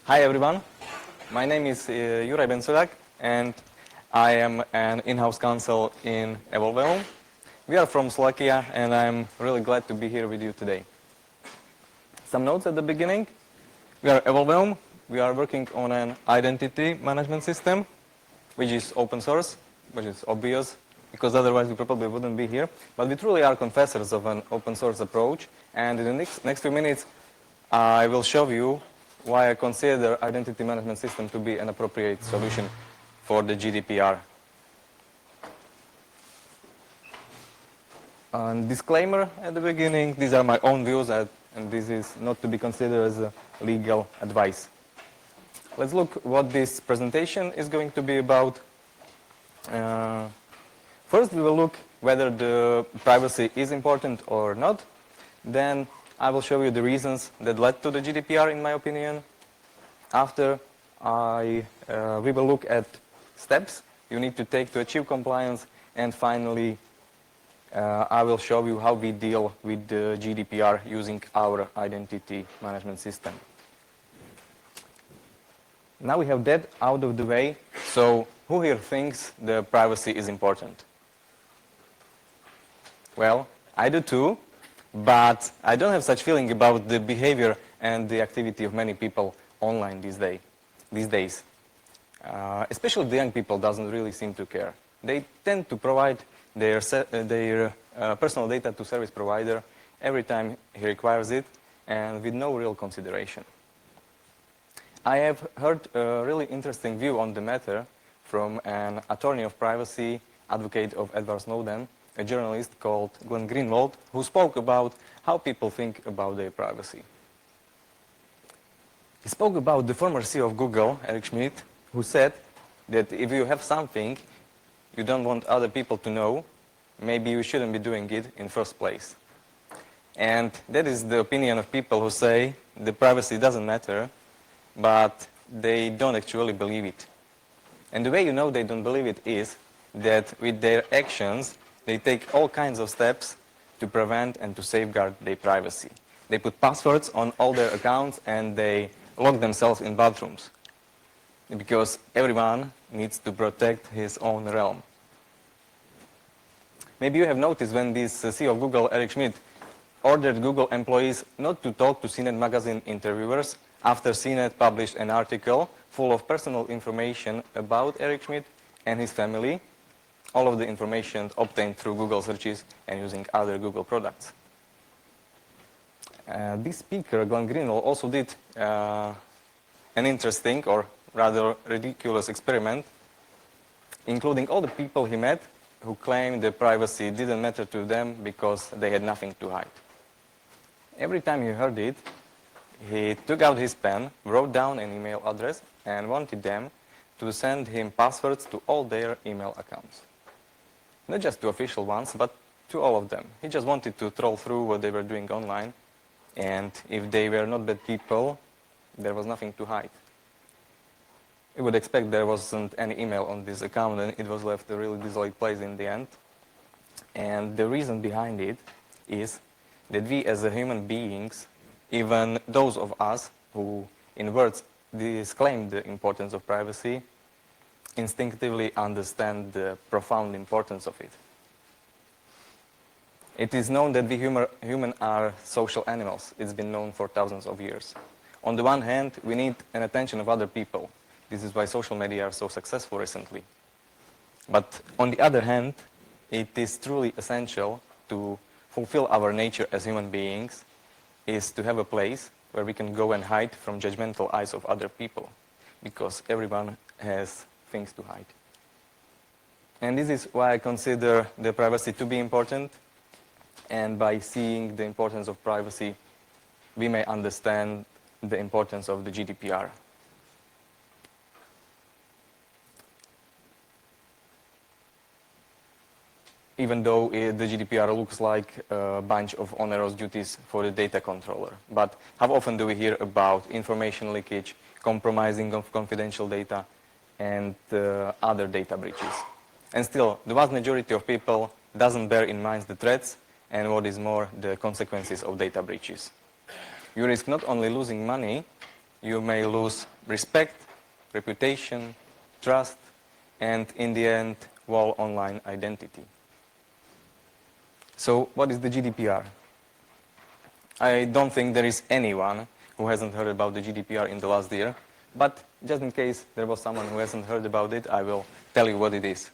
Hi everyone, my name is Juraj Bencodak and I am an in-house counsel in FOSDEM. We are from Slovakia and I'm really glad to be here with you today. Some notes at the beginning. We are FOSDEM. We are working on an identity management system which is open source, which is obvious because otherwise we probably wouldn't be here. But we truly are confessors of an open source approach, and in the next few minutes I will show you why I consider identity management system to be an appropriate solution for the GDPR. Disclaimer at the beginning, these are my own views and this is not to be considered as a legal advice. Let's look what this presentation is going to be about. First we will look whether the privacy is important or not. Then I will show you the reasons that led to the GDPR in my opinion. After we will look at steps you need to take to achieve compliance, and finally I will show you how we deal with the GDPR using our identity management system. Now we have that out of the way, so who here thinks the privacy is important? Well, I do too, but I don't have such feeling about the behavior and the activity of many people online these days. Especially the young people doesn't really seem to care. They tend to provide their personal data to service provider every time he requires it and with no real consideration. I have heard a really interesting view on the matter from an attorney of privacy, advocate of Edward Snowden, a journalist called Glenn Greenwald, who spoke about how people think about their privacy. He spoke about the former CEO of Google, Eric Schmidt, who said that if you have something you don't want other people to know, maybe you shouldn't be doing it in the first place. And that is the opinion of people who say the privacy doesn't matter, but they don't actually believe it. And the way you know they don't believe it is that with their actions they take all kinds of steps to prevent and to safeguard their privacy. They put passwords on all their accounts and they lock themselves in bathrooms because everyone needs to protect his own realm. Maybe you have noticed when this CEO of Google, Eric Schmidt, ordered Google employees not to talk to CNET magazine interviewers after CNET published an article full of personal information about Eric Schmidt and his family, all of the information obtained through Google searches and using other Google products. This speaker, Glenn Greenwald, also did an interesting or rather ridiculous experiment, including all the people he met who claimed that privacy didn't matter to them because they had nothing to hide. Every time he heard it, he took out his pen, wrote down an email address, and wanted them to send him passwords to all their email accounts. Not just to official ones, but to all of them. He just wanted to troll through what they were doing online, and if they were not bad people, there was nothing to hide. You would expect there wasn't any email on this account and it was left a really desolate place in the end. And the reason behind it is that we as human beings, even those of us who in words disclaim the importance of privacy, instinctively understand the profound importance of it. It is known that we humans are social animals. It's been known for thousands of years. On the one hand, we need an attention of other people. This is why social media are so successful recently. But on the other hand, it is truly essential to fulfill our nature as human beings is to have a place where we can go and hide from judgmental eyes of other people, because everyone has things to hide. And this is why I consider the privacy to be important, and by seeing the importance of privacy, we may understand the importance of the GDPR. Even though the GDPR looks like a bunch of onerous duties for the data controller. But how often do we hear about information leakage, compromising of confidential data, and other data breaches? And still, the vast majority of people doesn't bear in mind the threats and what is more, the consequences of data breaches. You risk not only losing money, you may lose respect, reputation, trust, and in the end, whole online identity. So what is the GDPR? I don't think there is anyone who hasn't heard about the GDPR in the last year, but just in case there was someone who hasn't heard about it, I will tell you what it is.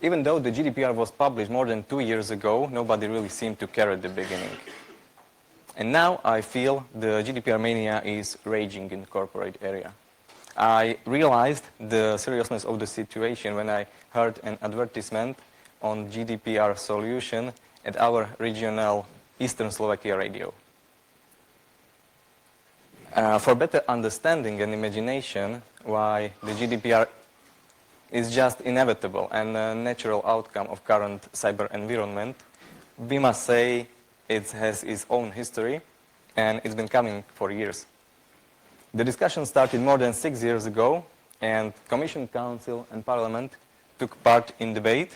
Even though the GDPR was published more than 2 years ago, nobody really seemed to care at the beginning. And now I feel the GDPR mania is raging in the corporate area. I realized the seriousness of the situation when I heard an advertisement on GDPR solution at our regional Eastern Slovakia radio. For better understanding and imagination why the GDPR is just inevitable and a natural outcome of current cyber environment, we must say it has its own history and it's been coming for years. The discussion started more than 6 years ago, and Commission, Council and Parliament took part in debate.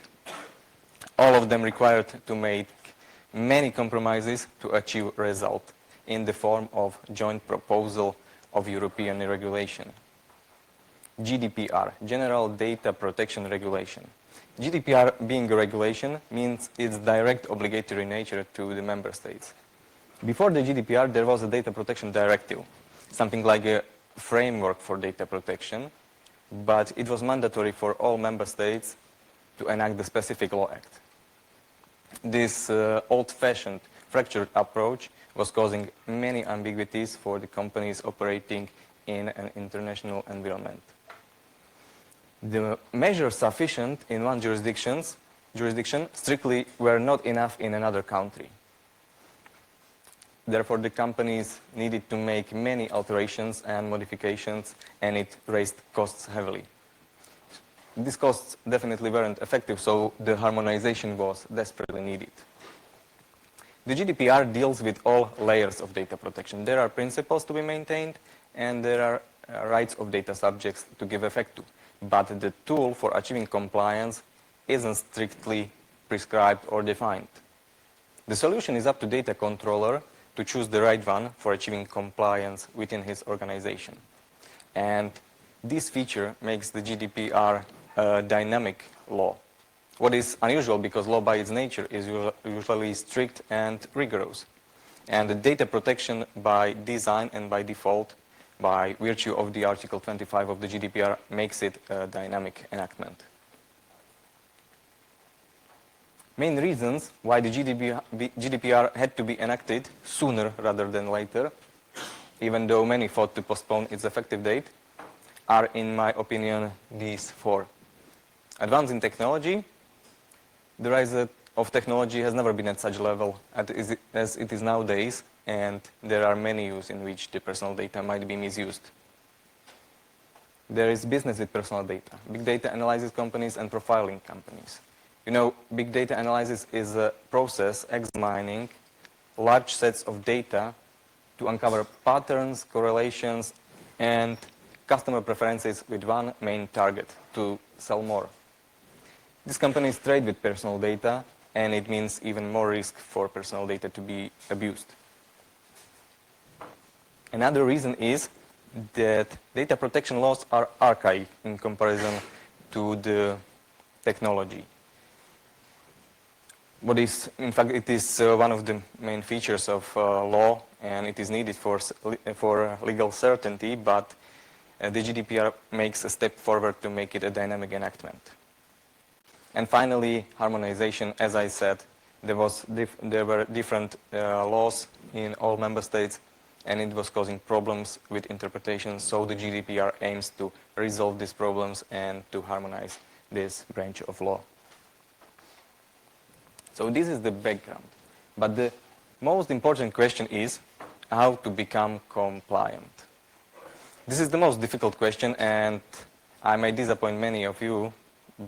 All of them required to make many compromises to achieve a result in the form of joint proposal of European regulation. GDPR, General Data Protection Regulation. GDPR being a regulation means its direct obligatory nature to the member states. Before the GDPR, there was a data protection directive, something like a framework for data protection, but it was mandatory for all member states to enact the specific law act. This old-fashioned, fractured approach was causing many ambiguities for the companies operating in an international environment. The measures sufficient in one jurisdiction strictly were not enough in another country. Therefore, the companies needed to make many alterations and modifications, and it raised costs heavily. These costs definitely weren't effective, so the harmonization was desperately needed. The GDPR deals with all layers of data protection. There are principles to be maintained, and there are rights of data subjects to give effect to. But the tool for achieving compliance isn't strictly prescribed or defined. The solution is up to data controller to choose the right one for achieving compliance within his organization. And this feature makes the GDPR a dynamic law. What is unusual because law by its nature is usually strict and rigorous. And the data protection by design and by default, by virtue of the Article 25 of the GDPR, makes it a dynamic enactment. Main reasons why the GDPR had to be enacted sooner rather than later, even though many fought to postpone its effective date, are, in my opinion, these four. Advance in technology. The rise of technology has never been at such a level as it is nowadays, and there are many uses in which the personal data might be misused. There is business with personal data, big data analysis companies and profiling companies. You know, big data analysis is a process examining large sets of data to uncover patterns, correlations, and customer preferences with one main target: to sell more. These companies trade with personal data, and it means even more risk for personal data to be abused. Another reason is that data protection laws are archaic in comparison to the technology. In fact, it is one of the main features of law, and it is needed for legal certainty, but the GDPR makes a step forward to make it a dynamic enactment. And finally, harmonization. As I said, there were different laws in all member states, and it was causing problems with interpretation, so the GDPR aims to resolve these problems and to harmonize this branch of law. So this is the background. But the most important question is how to become compliant. This is the most difficult question, and I may disappoint many of you,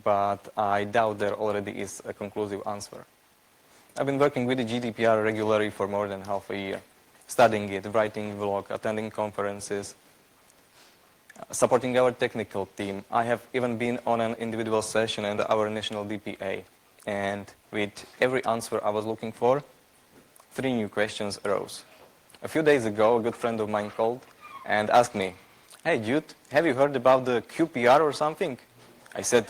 but I doubt there already is a conclusive answer. I've been working with the GDPR regularly for more than half a year, studying it, writing blog, attending conferences, supporting our technical team. I have even been on an individual session at our national DPA, and with every answer I was looking for, 3 new questions arose. A few days ago, a good friend of mine called and asked me, "Hey, Jude, have you heard about the QPR or something?" I said,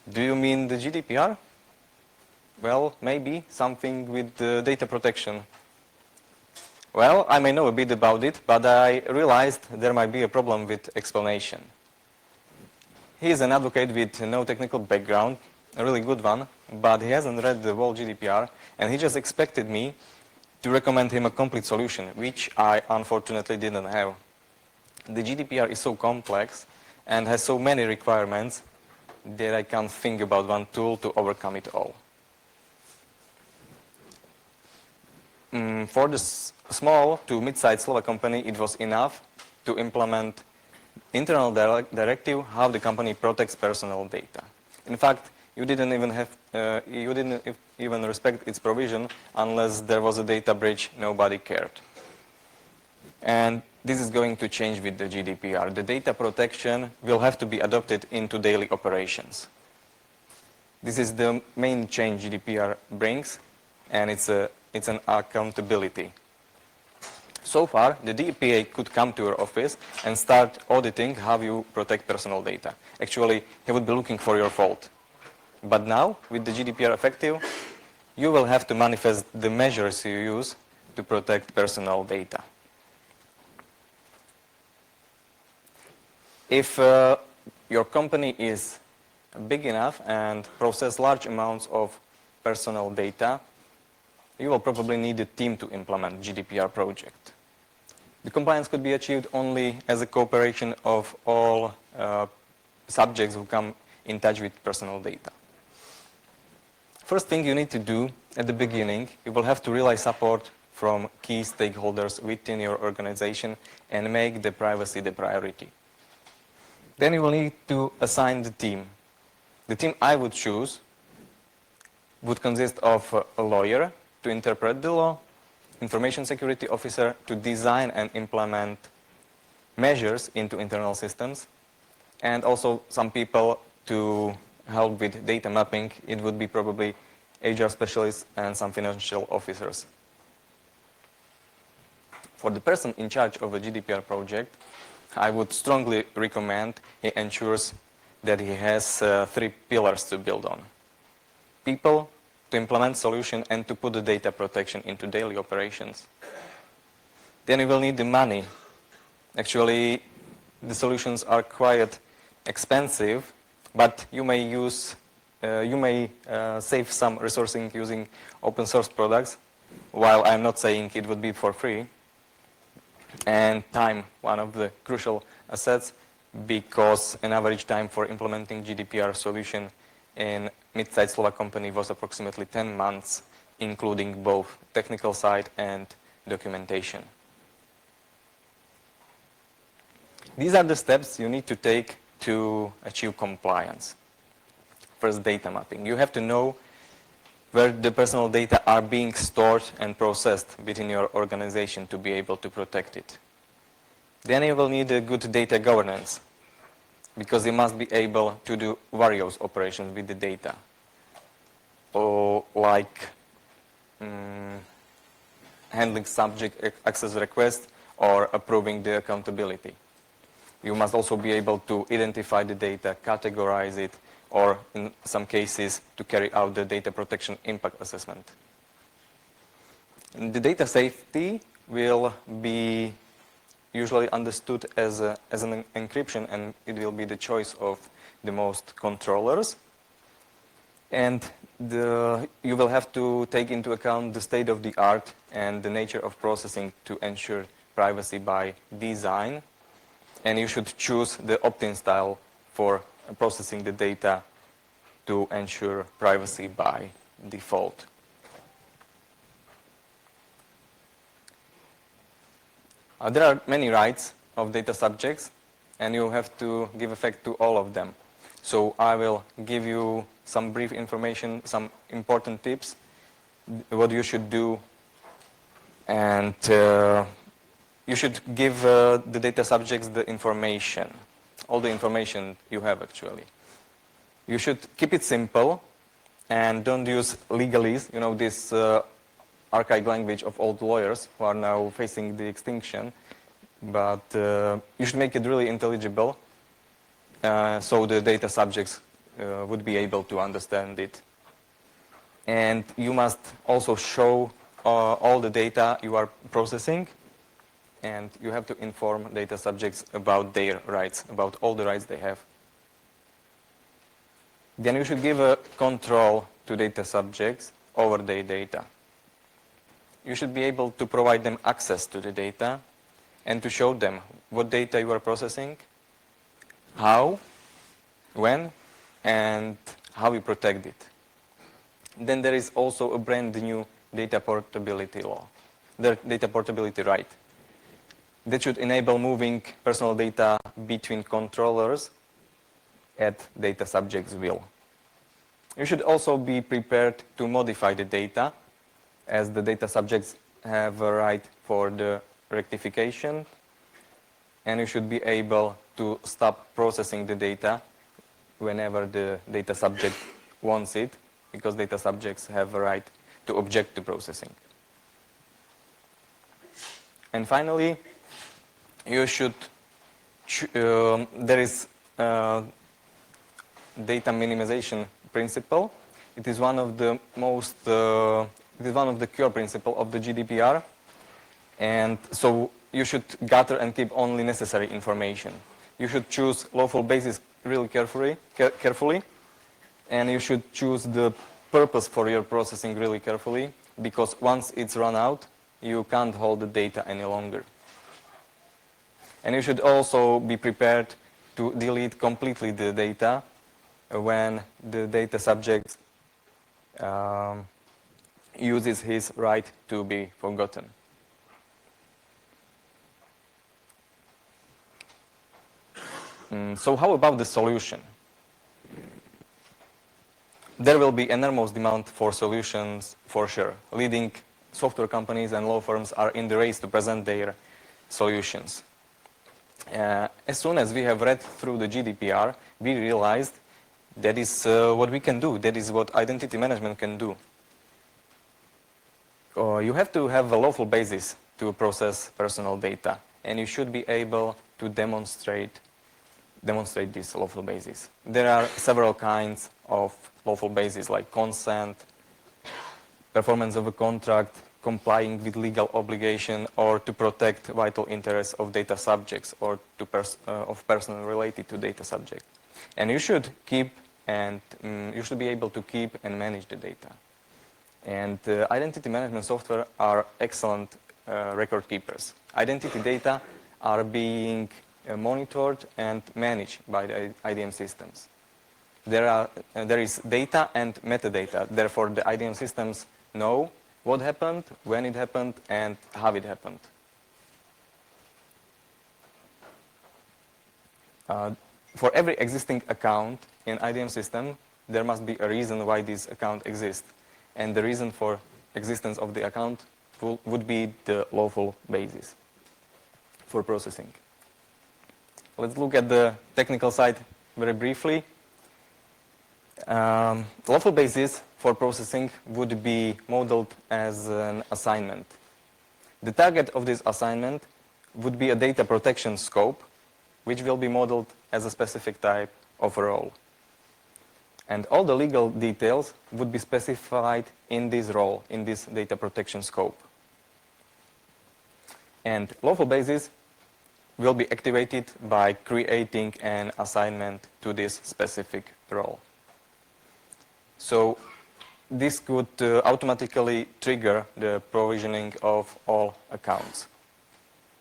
"Do you mean the GDPR?" "Well, maybe something with data protection." Well, I may know a bit about it, but I realized there might be a problem with explanation. He is an advocate with no technical background, a really good one, but he hasn't read the whole GDPR, and he just expected me to recommend him a complete solution, which I unfortunately didn't have. The GDPR is so complex and has so many requirements that I can't think about one tool to overcome it all. For the small to mid-sized Slovak company, it was enough to implement internal directive how the company protects personal data. In fact, you didn't even respect its provision unless there was a data breach. Nobody cared. And this is going to change with the GDPR. The data protection will have to be adopted into daily operations. This is the main change GDPR brings, and it's an accountability. So far, the DPA could come to your office and start auditing how you protect personal data. Actually, he would be looking for your fault. But now, with the GDPR effective, you will have to manifest the measures you use to protect personal data. If your company is big enough and process large amounts of personal data, you will probably need a team to implement GDPR project. The compliance could be achieved only as a cooperation of all subjects who come in touch with personal data. First thing you need to do at the beginning, you will have to realize support from key stakeholders within your organization and make the privacy the priority. Then you will need to assign the team. The team I would choose would consist of a lawyer to interpret the law, information security officer to design and implement measures into internal systems, and also some people to help with data mapping. It would be probably HR specialists and some financial officers. For the person in charge of a GDPR project, I would strongly recommend he ensures that he has 3 pillars to build on. People, to implement solution, and to put the data protection into daily operations. Then you will need the money. Actually, the solutions are quite expensive, but you may save some resourcing using open source products, while I'm not saying it would be for free. And time, one of the crucial assets, because an average time for implementing GDPR solution in mid-sized Slovak company was approximately 10 months, including both technical side and documentation. These are the steps you need to take to achieve compliance. First, data mapping. You have to know where the personal data are being stored and processed within your organization to be able to protect it. Then you will need a good data governance, because you must be able to do various operations with the data, or like handling subject access requests or approving the accountability. You must also be able to identify the data, categorize it, or in some cases to carry out the data protection impact assessment. And the data safety will be usually understood as an encryption, and it will be the choice of the most controllers. And you will have to take into account the state of the art and the nature of processing to ensure privacy by design. And you should choose the opt-in style for processing the data to ensure privacy by default. There are many rights of data subjects, and you have to give effect to all of them. So I will give you some brief information, some important tips, what you should do, and you should give the data subjects the information, all the information you have actually. You should keep it simple and don't use legalese, this archaic language of old lawyers who are now facing the extinction, but you should make it really intelligible so the data subjects would be able to understand it. And you must also show all the data you are processing, and you have to inform data subjects about their rights, about all the rights they have. Then you should give a control to data subjects over their data. You should be able to provide them access to the data and to show them what data you are processing, how, when, and how you protect it. Then there is also a brand new data portability law, the data portability right. That should enable moving personal data between controllers at data subjects' will. You should also be prepared to modify the data, as the data subjects have a right for the rectification, and you should be able to stop processing the data whenever the data subject wants it, because data subjects have a right to object to processing. And finally, you should, there is data minimization principle. It is one of the most, it is one of the core principles of the GDPR. And so you should gather and keep only necessary information. You should choose lawful basis really carefully, and you should choose the purpose for your processing really carefully, because once it's run out, you can't hold the data any longer. And you should also be prepared to delete completely the data when the data subject uses his right to be forgotten. So how about the solution? There will be enormous demand for solutions for sure. Leading software companies and law firms are in the race to present their solutions. As soon as we have read through the GDPR, we realized that is what we can do. That is what identity management can do. You have to have a lawful basis to process personal data, and you should be able to demonstrate this lawful basis. There are several kinds of lawful basis, like consent, performance of a contract, complying with legal obligation, or to protect vital interests of data subjects or to of person related to data subject. And you should keep and you should be able to keep and manage the data. And identity management software are excellent record keepers. Identity data are being monitored and managed by the IDM systems. There is data and metadata. Therefore, the IDM systems know what happened, when it happened, and how it happened. For every existing account in IDM system, there must be a reason why this account exists. And the reason for existence of the account would be the lawful basis for processing. Let's look at the technical side very briefly. Lawful basis for processing would be modeled as an assignment. The target of this assignment would be a data protection scope, which will be modeled as a specific type of a role. And all the legal details would be specified in this role, in this data protection scope. And lawful basis will be activated by creating an assignment to this specific role. So this could automatically trigger the provisioning of all accounts.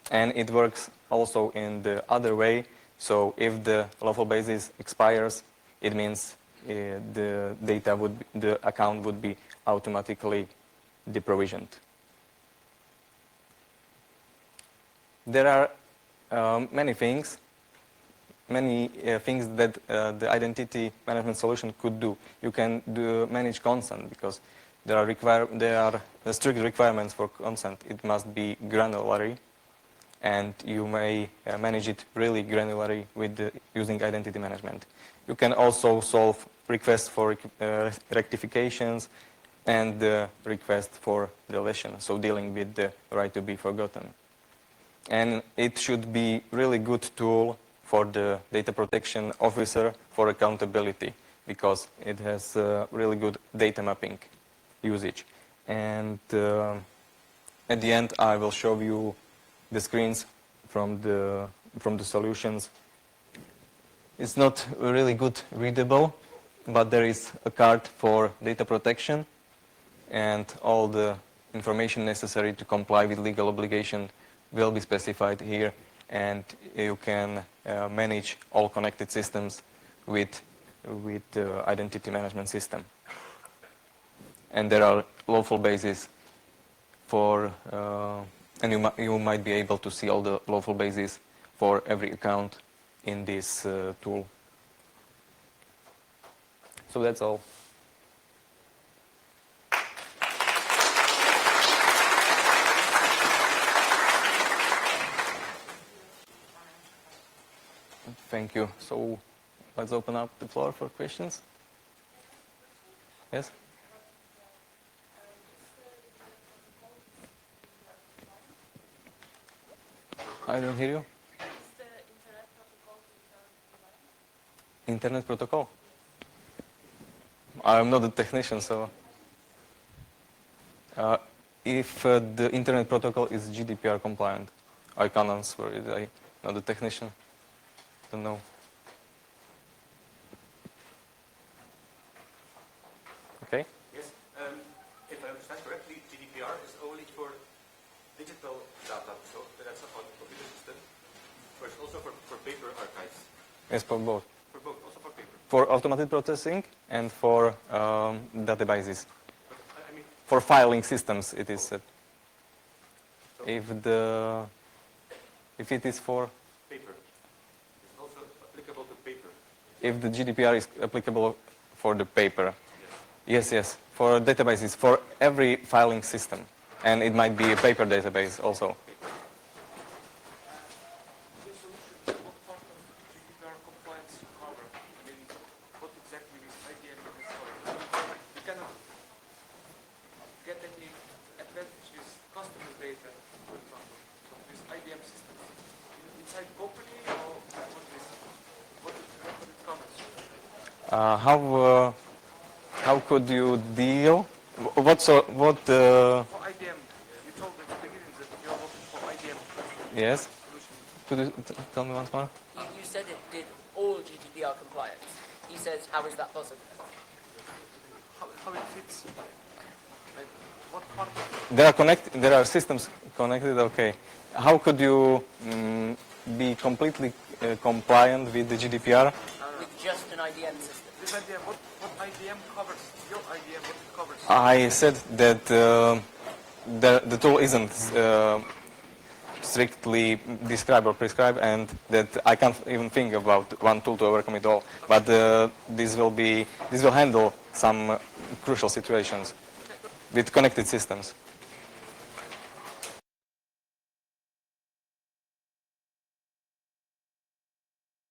And it works also in the other way. So if the lawful basis expires, it means the account would be automatically deprovisioned. There are many things that the identity management solution could do. You can manage consent, because there are strict requirements for consent. It must be granular, and you may manage it really granularly with using identity management. You can also solve requests for rectifications and the request for deletion, so dealing with the right to be forgotten. And it should be really good tool for the data protection officer for accountability, because it has really good data mapping usage. And at the end, I will show you the screens from the solutions. It's not really good readable, but there is a card for data protection, and all the information necessary to comply with legal obligation will be specified here, and you can manage all connected systems with the identity management system. And there are lawful bases for, and you might be able to see all the lawful bases for every account in this tool. So that's all. Thank you. So let's open up the floor for questions. Yes? I don't hear you. Internet protocol? I'm not a technician, so if the internet protocol is GDPR compliant, I can't answer it. I'm not a technician. Don't know. Okay. Yes. If I understand correctly, GDPR is only for digital data, so that's not for the computer system. Or it's also for paper archives. Yes, for both. For both, also for paper. For automated processing and for databases. But, I mean, for filing systems, it is said. So If it is for paper, it's also applicable to paper. if the GDPR is applicable for the paper. Yes, for databases, for every filing system. And it might be a paper database also. This solution, what part of GDPR compliance cover? I mean, what exactly is IBM is covering? You cannot get any advantages, customer data, for example, from this IBM system. Inside company or what it covers? How could you deal? For IBM, you told at the beginning that you're working for IBM. Yes. Solution. Could you tell me once more? You said it did all GDPR compliance. He says, how is that possible? How it fits? Like, what part of There are systems connected. Okay. How could you be completely compliant with the GDPR? With just an IBM system. this IBM? What IBM covers? Your IBM, what it covers? I said that the tool isn't strictly described or prescribed, and that I can't even think about one tool to overcome it all. But this will handle some crucial situations with connected systems.